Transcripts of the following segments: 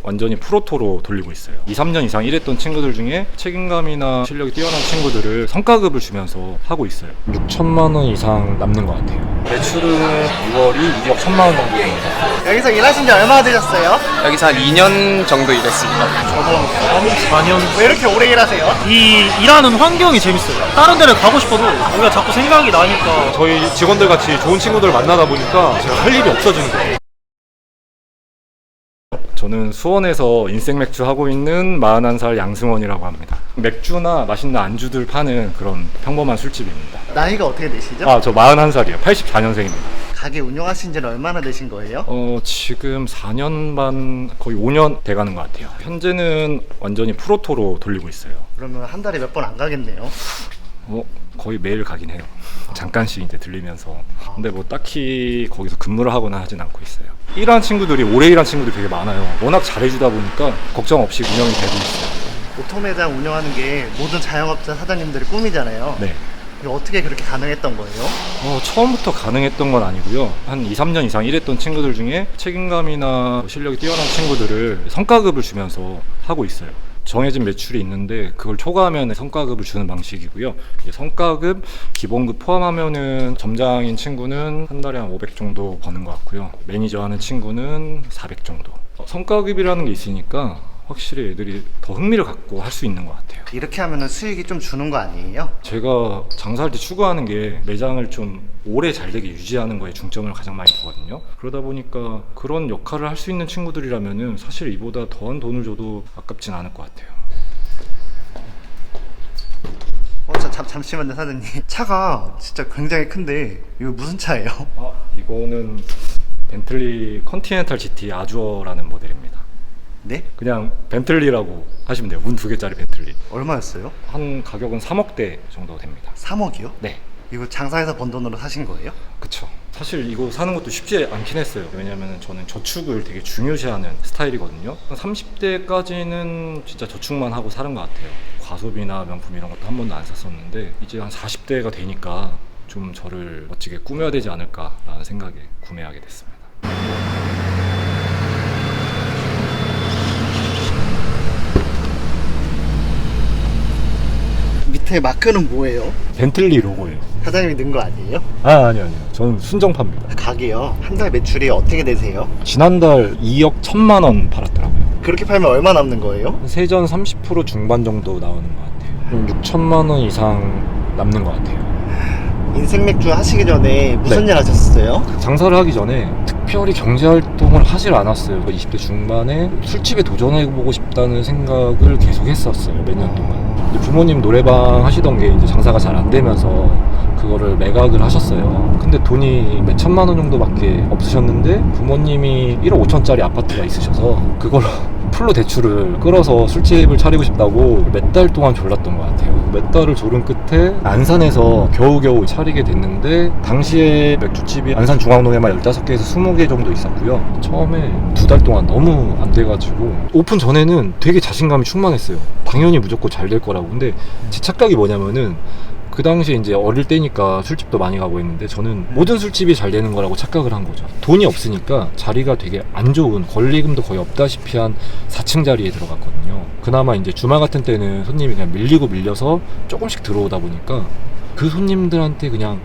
완전히 프로토로 돌리고 있어요. 2, 3년 이상 일했던 친구들 중에 책임감이나 실력이 뛰어난 친구들을 성과급을 주면서 하고 있어요. 6천만 원 이상 남는 것 같아요. 매출은 6월이 2억 1천만 원 정도 됩니다. 여기서 일하신 지 얼마나 되셨어요? 여기서 한 2년 정도 일했습니다. 저도 4년. 왜 이렇게 오래 일하세요? 이 일하는 환경이 재밌어요. 다른 데를 가고 싶어도 우리가 자꾸 생각이 나니까. 저희 직원들 같이 좋은 친구들을 만나다 보니까 제가 할 일이 없어지는 거예요. 저는 수원에서 인생 맥주 하고 있는 41살 양승원이라고 합니다. 맥주나 맛있는 안주들 파는 그런 평범한 술집입니다. 나이가 어떻게 되시죠? 아, 저 41살이에요. 84년생입니다. 가게 운영하신 지는 얼마나 되신 거예요? 지금 4년 반, 거의 5년 돼가는 것 같아요. 현재는 완전히 프로토로 돌리고 있어요. 그러면 한 달에 몇 번 안 가겠네요. 거의 매일 가긴 해요. 잠깐씩 이제 들리면서. 근데 뭐 딱히 거기서 근무를 하거나 하진 않고 있어요. 일한 친구들이, 오래 일한 친구들이 되게 많아요. 워낙 잘해주다 보니까 걱정 없이 운영이 되고 있어요. 오토 매장 운영하는 게 모든 자영업자 사장님들의 꿈이잖아요. 네. 이거 어떻게 그렇게 가능했던 거예요? 처음부터 가능했던 건 아니고요. 한 2, 3년 이상 일했던 친구들 중에 책임감이나 실력이 뛰어난 친구들을 성과급을 주면서 하고 있어요. 정해진 매출이 있는데 그걸 초과하면 성과급을 주는 방식이고요. 성과급, 기본급 포함하면은 점장인 친구는 한 달에 한 500 정도 버는 것 같고요. 매니저 하는 친구는 400 정도. 성과급이라는 게 있으니까 확실히 애들이 더 흥미를 갖고 할 수 있는 것 같아요. 이렇게 하면 수익이 좀 주는 거 아니에요? 제가 장사할 때 추구하는 게 매장을 좀 오래 잘 되게 유지하는 거에 중점을 가장 많이 두거든요. 그러다 보니까 그런 역할을 할 수 있는 친구들이라면은 사실 이보다 더한 돈을 줘도 아깝진 않을 것 같아요. 잠시만요, 사장님. 차가 진짜 굉장히 큰데 이거 무슨 차예요? 이거는 벤틀리 컨티넨탈 GT 아주어라는 모델입니다. 네? 그냥 벤틀리라고 하시면 돼요. 문 2개짜리 벤틀리. 얼마였어요? 한 가격은 3억대 정도 됩니다. 3억이요? 네. 이거 장사해서 번 돈으로 사신 거예요? 그쵸. 사실 이거 사는 것도 쉽지 않긴 했어요. 왜냐면 저는 저축을 되게 중요시하는 스타일이거든요. 30대까지는 진짜 저축만 하고 사는 것 같아요. 과소비나 명품 이런 것도 한 번도 안 샀었는데 이제 한 40대가 되니까 좀 저를 멋지게 꾸며야 되지 않을까라는 생각에 구매하게 됐습니다. 밑에 마크는 뭐예요? 벤틀리 로고예요. 사장님이 넣은 거 아니에요? 아니요. 저는 순정파입니다. 가게요. 한 달 매출이 어떻게 되세요? 지난달 2억 1천만 원 팔았더라고요. 그렇게 팔면 얼마 남는 거예요? 세전 30% 중반 정도 나오는 것 같아요. 6천만 원 이상 남는 것 같아요. 인생 맥주 하시기 전에 무슨 네. 일 하셨어요? 장사를 하기 전에 특별히 경제활동을 하질 않았어요. 20대 중반에 술집에 도전해보고 싶다는 생각을 계속 했었어요. 몇 년 동안. 부모님 노래방 하시던 게 이제 장사가 잘 안 되면서 그거를 매각을 하셨어요. 근데 돈이 몇 천만 원 정도밖에 없으셨는데 부모님이 1억 5천짜리 아파트가 있으셔서 그걸로 풀로 대출을 끌어서 술집을 차리고 싶다고 몇 달 동안 졸랐던 것 같아요. 몇 달을 졸은 끝에 안산에서 겨우겨우 차리게 됐는데 당시에 맥주집이 안산 중앙동에만 15개에서 20개 정도 있었고요. 처음에 2달 동안 너무 안 돼가지고 오픈 전에는 되게 자신감이 충만했어요. 당연히 무조건 잘 될 거라고. 근데 제 착각이 뭐냐면은 그 당시에 이제 어릴 때니까 술집도 많이 가고 있는데 저는 모든 술집이 잘 되는 거라고 착각을 한 거죠. 돈이 없으니까 자리가 되게 안 좋은, 권리금도 거의 없다시피 한 4층 자리에 들어갔거든요. 그나마 이제 주말 같은 때는 손님이 그냥 밀려서 조금씩 들어오다 보니까 그 손님들한테 그냥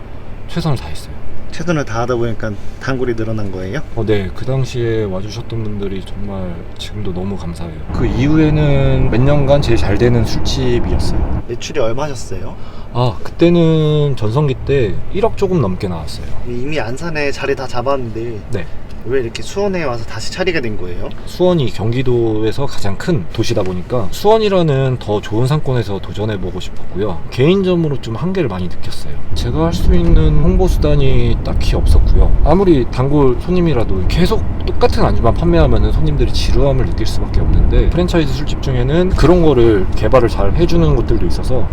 최선을 다했어요. 최선을 다하다 보니까 단골이 늘어난 거예요? 네, 그 당시에 와주셨던 분들이 정말 지금도 너무 감사해요. 그 이후에는 몇 년간 제일 잘 되는 술집이었어요. 매출이 얼마 하셨어요? 그때는 전성기 때 1억 조금 넘게 나왔어요. 이미 안산에 자리 다 잡았는데 네. 왜 이렇게 수원에 와서 다시 차리게 된 거예요? 수원이 경기도에서 가장 큰 도시다 보니까 수원이라는 더 좋은 상권에서 도전해보고 싶었고요. 개인적으로 좀 한계를 많이 느꼈어요. 제가 할 수 있는 홍보 수단이 딱히 없었고요. 아무리 단골 손님이라도 계속 똑같은 안주만 판매하면 손님들이 지루함을 느낄 수밖에 없는데 프랜차이즈 술집 중에는 그런 거를 개발을 잘 해주는 곳들도 있어서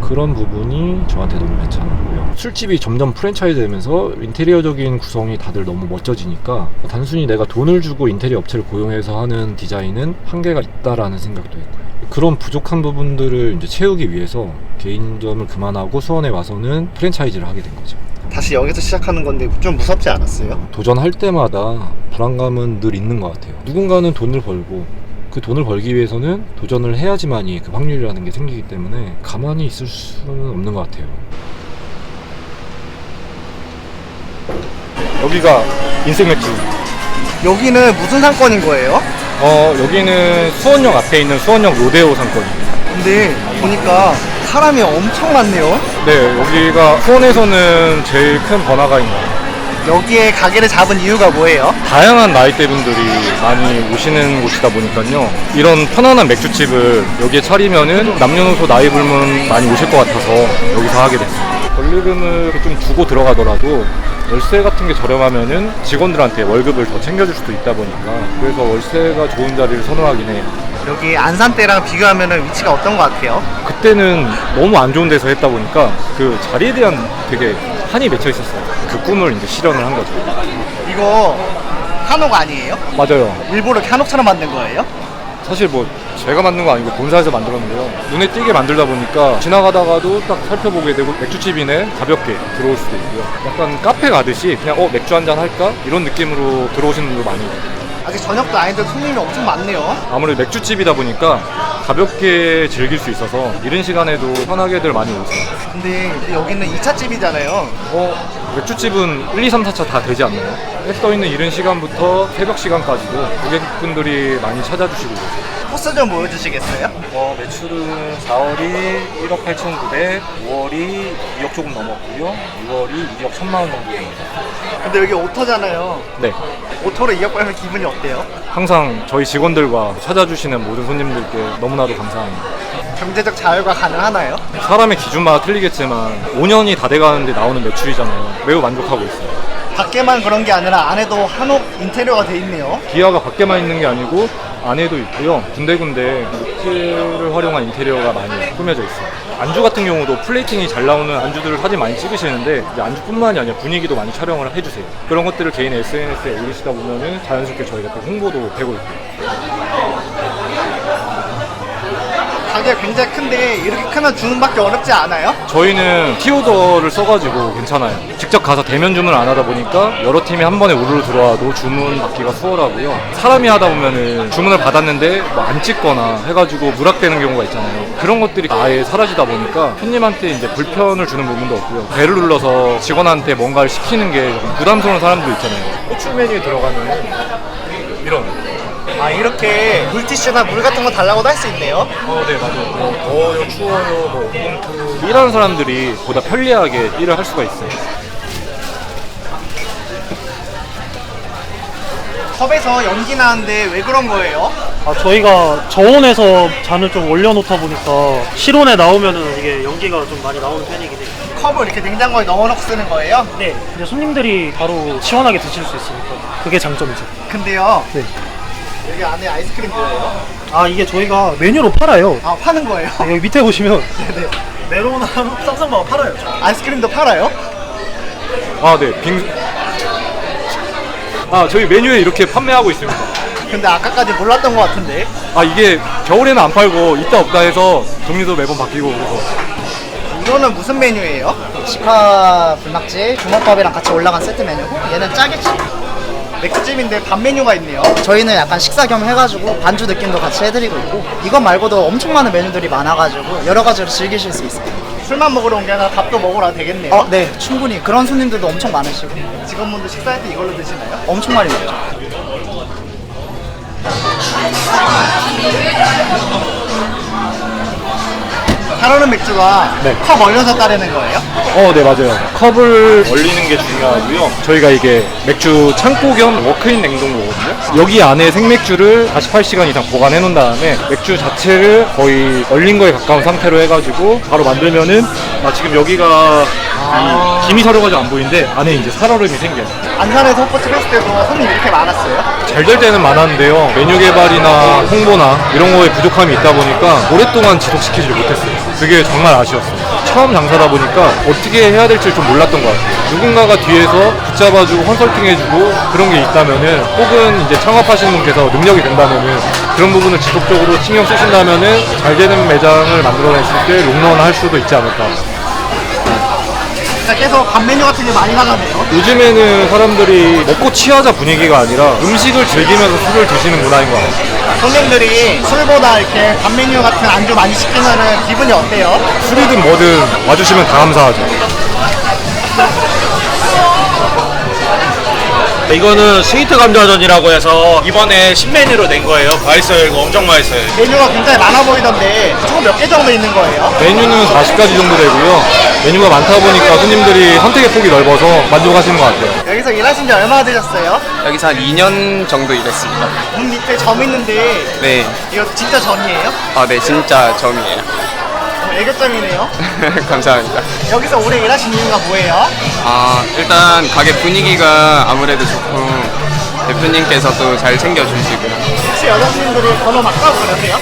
그런 부분이 저한테 너무 괜찮았고요. 술집이 점점 프랜차이즈 되면서 인테리어적인 구성이 다들 너무 멋져지니까 단순히 내가 돈을 주고 인테리어 업체를 고용해서 하는 디자인은 한계가 있다라는 생각도 했고요. 그런 부족한 부분들을 이제 채우기 위해서 개인점을 그만하고 수원에 와서는 프랜차이즈를 하게 된 거죠. 다시 여기서 시작하는 건데 좀 무섭지 않았어요? 도전할 때마다 불안감은 늘 있는 것 같아요. 누군가는 돈을 벌고 그 돈을 벌기 위해서는 도전을 해야지만이 그 확률이라는 게 생기기 때문에 가만히 있을 수는 없는 것 같아요. 여기가 인생 맥주. 여기는 무슨 상권인 거예요? 여기는 수원역 앞에 있는 수원역 로데오 상권입니다. 근데 보니까 사람이 엄청 많네요. 네, 여기가 수원에서는 제일 큰 번화가인 것 같아요. 여기에 가게를 잡은 이유가 뭐예요? 다양한 나이대 분들이 많이 오시는 곳이다 보니까요. 이런 편안한 맥주집을 여기에 차리면은 남녀노소 나이 불문 많이 오실 것 같아서 여기서 하게 됐어요. 권리금을 좀 주고 들어가더라도 월세 같은 게 저렴하면은 직원들한테 월급을 더 챙겨줄 수도 있다 보니까 그래서 월세가 좋은 자리를 선호하긴 해요. 여기 안산 때랑 비교하면 위치가 어떤 것 같아요? 그때는 너무 안 좋은 데서 했다 보니까 그 자리에 대한 되게 한이 맺혀 있었어요. 그 꿈을 이제 실현을 한 거죠. 이거 한옥 아니에요? 맞아요. 일부러 이렇게 한옥처럼 만든 거예요? 사실 뭐 제가 만든 거 아니고 본사에서 만들었는데요. 눈에 띄게 만들다 보니까 지나가다가도 딱 살펴보게 되고 맥주집이네 가볍게 들어올 수도 있고요. 약간 카페 가듯이 그냥 맥주 한잔 할까? 이런 느낌으로 들어오시는 분들 많이 있어요. 아직 저녁도 아닌데 손님이 엄청 많네요. 아무래도 맥주집이다 보니까 가볍게 즐길 수 있어서 이른 시간에도 편하게들 많이 오세요. 근데 여기는 2차 집이잖아요. 맥주집은 1, 2, 3, 4차 다 되지 않나요? 해 떠있는 이른 시간부터 새벽 시간까지도 고객분들이 많이 찾아주시고 계세요. 코스 좀 보여주시겠어요? 매출은 4월이 1억 8,900, 5월이 2억 조금 넘었고요. 6월이 2억 1,000만 원 정도 됩니다. 근데 여기 오토잖아요. 네, 오토로 2억 벌면 기분이 어때요? 항상 저희 직원들과 찾아주시는 모든 손님들께 너무나도 감사합니다. 경제적 자유가 가능하나요? 사람의 기준마다 틀리겠지만 5년이 다 돼가는데 나오는 매출이잖아요. 매우 만족하고 있어요. 밖에만 그런 게 아니라 안에도 한옥 인테리어가 돼 있네요. 기아가 밖에만 있는 게 아니고 안에도 있고요. 군데군데 목재를 활용한 인테리어가 많이 꾸며져 있어요. 안주 같은 경우도 플레이팅이 잘 나오는 안주들을 사진 많이 찍으시는데 이제 안주뿐만이 아니라 분위기도 많이 촬영을 해주세요. 그런 것들을 개인 SNS에 올리시다 보면은 자연스럽게 저희가 또 홍보도 되고 있고요. 가게가 굉장히 큰데 이렇게 크면 주문받기 어렵지 않아요? 저희는 티오더를 써가지고 괜찮아요. 직접 가서 대면 주문을 안 하다 보니까 여러 팀이 한 번에 우르르 들어와도 주문 받기가 수월하고요. 사람이 하다 보면은 주문을 받았는데 뭐 안 찍거나 해가지고 누락되는 경우가 있잖아요. 그런 것들이 아예 사라지다 보니까 손님한테 이제 불편을 주는 부분도 없고요. 배를 눌러서 직원한테 뭔가를 시키는 게 조금 부담스러운 사람도 있잖아요. 호출 메뉴에 들어가는 이런. 아, 이렇게 물티슈나 물 같은 거 달라고도 할 수 있네요. 네, 맞아요. 더워요, 추워요, 뭐 일하는 사람들이 보다 편리하게 일을 할 수가 있어요. 컵에서 연기 나는데 왜 그런 거예요? 저희가 저온에서 잔을 좀 올려놓다 보니까 실온에 나오면은 이게 연기가 좀 많이 나오는 편이긴 해요. 컵을 이렇게 냉장고에 넣어놓고 쓰는 거예요? 네, 이제 손님들이 바로 시원하게 드실 수 있으니까 그게 장점이죠. 근데요, 네. 여기 안에 아이스크림 뭐예요? 이게 저희가 메뉴로 팔아요. 아, 파는 거예요? 네, 여기 밑에 보시면 네네. 메로나 쌈쌈바가 팔아요. 아이스크림도 팔아요? 네. 저희 메뉴에 이렇게 판매하고 있습니다. 근데 아까까지 몰랐던 것 같은데. 이게 겨울에는 안 팔고 있다 없다 해서 종류도 매번 바뀌고 그래서. 이거는 무슨 메뉴예요? 식화 불낙지 주먹밥이랑 같이 올라간 세트 메뉴고 얘는 짜게치. 맥주집인데 밥 메뉴가 있네요. 저희는 약간 식사 겸 해가지고 반주 느낌도 같이 해드리고 있고 이것 말고도 엄청 많은 메뉴들이 많아가지고 여러 가지로 즐기실 수 있어요. 술만 먹으러 온 게 아니라 밥도 먹으러 되겠네요. 네, 충분히 그런 손님들도 엄청 많으시고 직원분들 식사할 때 이걸로 드시나요? 엄청 많이 먹죠. 타르는 맥주가 네. 컵 얼려서 따르는 거예요? 네, 맞아요. 컵을 얼리는 게 중요하고요. 저희가 이게 맥주 창고 겸 워크인 냉동고거든요. 여기 안에 생맥주를 48시간 이상 보관해 놓은 다음에 맥주 자체를 거의 얼린 거에 가까운 상태로 해가지고 바로 만들면은 지금 여기가 이 김이 서려가지고 안 보이는데 안에 이제 살얼음이 생겨요. 안산에서 헛버치 했을 때도 손님 이렇게 많았어요? 잘 될 때는 많았는데요. 메뉴 개발이나 홍보나 이런 거에 부족함이 있다 보니까 오랫동안 지속시키지 못했어요. 그게 정말 아쉬웠어요. 처음 장사다 보니까 어떻게 해야 될지 좀 몰랐던 것 같아요. 누군가가 뒤에서 붙잡아주고 컨설팅해주고 그런 게 있다면은 혹은 이제 창업하시는 분께서 능력이 된다면은 그런 부분을 지속적으로 신경 쓰신다면은 잘 되는 매장을 만들어냈을 때 롱런 할 수도 있지 않을까. 보니까 계속 밥 메뉴 같은 게 많이 나가네요. 요즘에는 사람들이 먹고 취하자 분위기가 아니라 음식을 즐기면서 술을 드시는 문화인 것 같아요. 손님들이 술보다 이렇게 밥 메뉴 같은 안주 많이 시키면은 기분이 어때요? 술이든 뭐든 와주시면 다 감사하죠. 이거는 스위트 감자전이라고 해서 이번에 신메뉴로 낸 거예요. 맛있어요. 이거 엄청 맛있어요. 메뉴가 굉장히 많아 보이던데 총 몇 개 정도 있는 거예요? 메뉴는 40가지 정도 되고요. 메뉴가 많다 보니까 손님들이 선택의 폭이 넓어서 만족하시는 것 같아요. 여기서 일하신 지 얼마나 되셨어요? 여기서 한 2년 정도 일했습니다. 문 밑에 점 있는데 네. 이거 진짜 점이에요? 아, 네, 진짜 점이에요. 애교점이네요. 감사합니다. 여기서 오래 일하신 이유가 뭐예요? 아, 일단 가게 분위기가 아무래도 좋고 대표님께서도 잘 챙겨주시고요. 혹시 여자분들이 번호 막 까고 그러세요?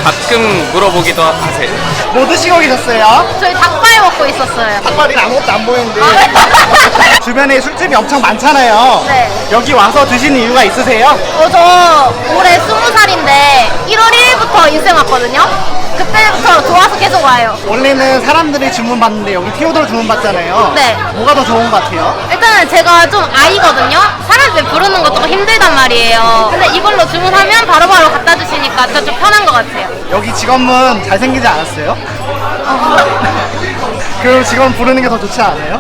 가끔 물어보기도 하세요. 뭐 드시고 계셨어요? 저희 닭발 먹고 있었어요. 닭발이 아무것도 안 보이는데 아, 주변에 술집이 엄청 많잖아요. 네. 여기 와서 드시는 이유가 있으세요? 저 올해 20살인데 1월 1일부터 인생 왔거든요. 그때부터 좋아서 계속 와요. 원래는 사람들이 주문 받는데 여기 티오도로 주문 받잖아요. 네. 뭐가 더 좋은 것 같아요? 일단은 제가 좀 아이거든요. 사람들 부르는 거 조금 힘들단 말이에요. 근데 이걸로 주문하면 바로바로 갖다 주시니까 저 좀 편한 것 같아요. 여기 직원분 잘생기지 않았어요? 그 직원 부르는 게 더 좋지 않아요?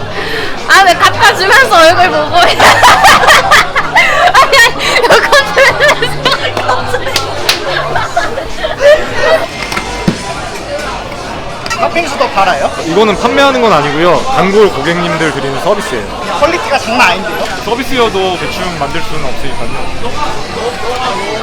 아, 왜 갖다 주면서 얼굴 보고 아니, 이거 주면서 갑자기 팥빙수도 팔아요? 이거는 판매하는 건 아니고요. 단골 고객님들 드리는 서비스예요. 퀄리티가 장난 아닌데요? 서비스여도 대충 만들 수는 없으니까요.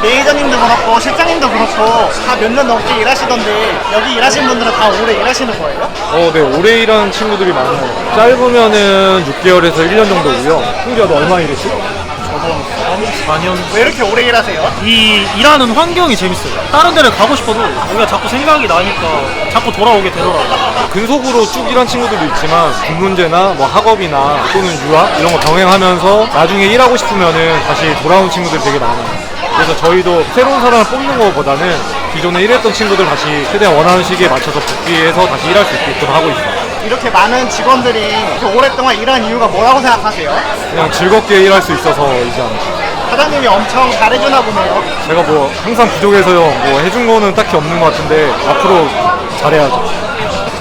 매니저님도 그렇고 실장님도 그렇고 다 몇 년 넘게 일하시던데 여기 일하신 분들은 다 오래 일하시는 거예요? 네, 오래 일하는 친구들이 많아요. 짧으면은 6개월에서 1년 정도고요. 흥주야, 너 얼마 일했지? 저도 4년. 왜 이렇게 오래 일하세요? 이 일하는 환경이 재밌어요. 다른 데를 가고 싶어도 여기가 자꾸 생각이 나니까 자꾸 돌아오게 되더라고요. 근속으로 쭉 일한 친구들도 있지만 군문제나 뭐 학업이나 또는 유학 이런 거 병행하면서 나중에 일하고 싶으면은 다시 돌아온 친구들이 되게 많아요. 그래서 저희도 새로운 사람을 뽑는 것보다는 기존에 일했던 친구들 다시 최대한 원하는 시기에 맞춰서 복귀해서 다시 일할 수 있게끔 하고 있어요. 이렇게 많은 직원들이 이렇게 오랫동안 일한 이유가 뭐라고 생각하세요? 그냥 즐겁게 일할 수 있어서이지 않을까. 사장님이 엄청 잘해주나 보네요. 제가 뭐 항상 부족해서요. 뭐 해준 거는 딱히 없는 것 같은데 앞으로 잘해야죠.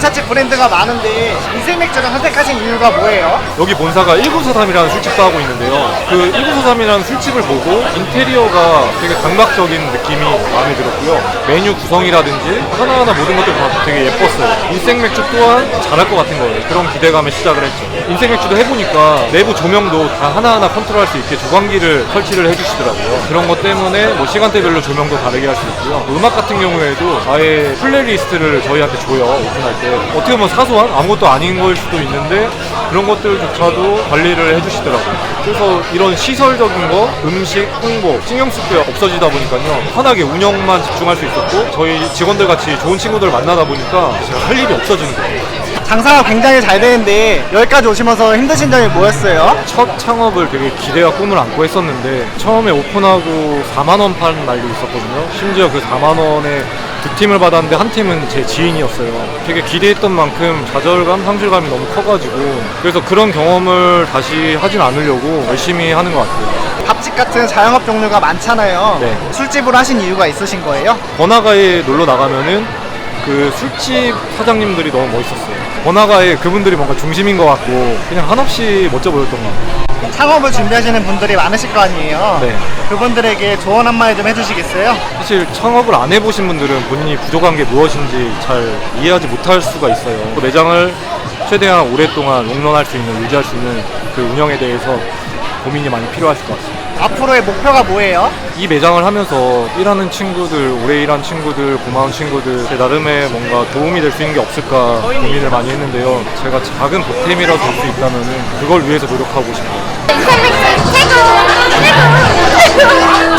기차집 브랜드가 많은데 인생맥주를 선택하신 이유가 뭐예요? 여기 본사가 1943이라는 술집도 하고 있는데요. 그 1943이라는 술집을 보고 인테리어가 되게 감각적인 느낌이 마음에 들었고요. 메뉴 구성이라든지 하나하나 모든 것들이 다 되게 예뻤어요. 인생맥주 또한 잘할 것 같은 거예요. 그런 기대감에 시작을 했죠. 인생맥주도 해보니까 내부 조명도 다 하나하나 컨트롤할 수 있게 조광기를 설치를 해주시더라고요. 그런 것 때문에 뭐 시간대별로 조명도 다르게 할 수 있고요. 음악 같은 경우에도 아예 플레이리스트를 저희한테 줘요. 오픈할 때. 어떻게 보면 사소한 아무것도 아닌 걸 수도 있는데 그런 것들조차도 관리를 해주시더라고요. 그래서 이런 시설적인 거, 음식, 홍보 신경 쓸 게 없어지다 보니까요. 편하게 운영만 집중할 수 있었고 저희 직원들 같이 좋은 친구들을 만나다 보니까 제가 할 일이 없어지는 거예요. 장사가 굉장히 잘 되는데 여기까지 오시면서 힘드신 점이 뭐였어요? 첫 창업을 되게 기대와 꿈을 안고 했었는데 처음에 오픈하고 4만 원 파는 날도 있었거든요. 심지어 그 4만 원에 2팀을 받았는데 한 팀은 제 지인이었어요. 되게 기대했던 만큼 좌절감, 상실감이 너무 커가지고 그래서 그런 경험을 다시 하진 않으려고 열심히 하는 것 같아요. 밥집 같은 자영업 종류가 많잖아요. 네. 술집을 하신 이유가 있으신 거예요? 번화가에 놀러 나가면은 그 술집 사장님들이 너무 멋있었어요. 번화가에 그분들이 뭔가 중심인 것 같고 그냥 한없이 멋져 보였던 것 같아요. 창업을 준비하시는 분들이 많으실 거 아니에요? 네. 그분들에게 조언 한마디 좀 해주시겠어요? 사실 창업을 안 해보신 분들은 본인이 부족한 게 무엇인지 잘 이해하지 못할 수가 있어요. 그 매장을 최대한 오랫동안 롱런할 수 있는, 유지할 수 있는 그 운영에 대해서 고민이 많이 필요하실 것 같습니다. 앞으로의 목표가 뭐예요? 이 매장을 하면서 일하는 친구들, 오래 일한 친구들, 고마운 친구들 제 나름의 뭔가 도움이 될 수 있는 게 없을까 고민을 많이 했는데요. 제가 작은 보탬이라도 될 수 있다면 그걸 위해서 노력하고 싶어요. 인생 맥주 최고! 최고! 최고!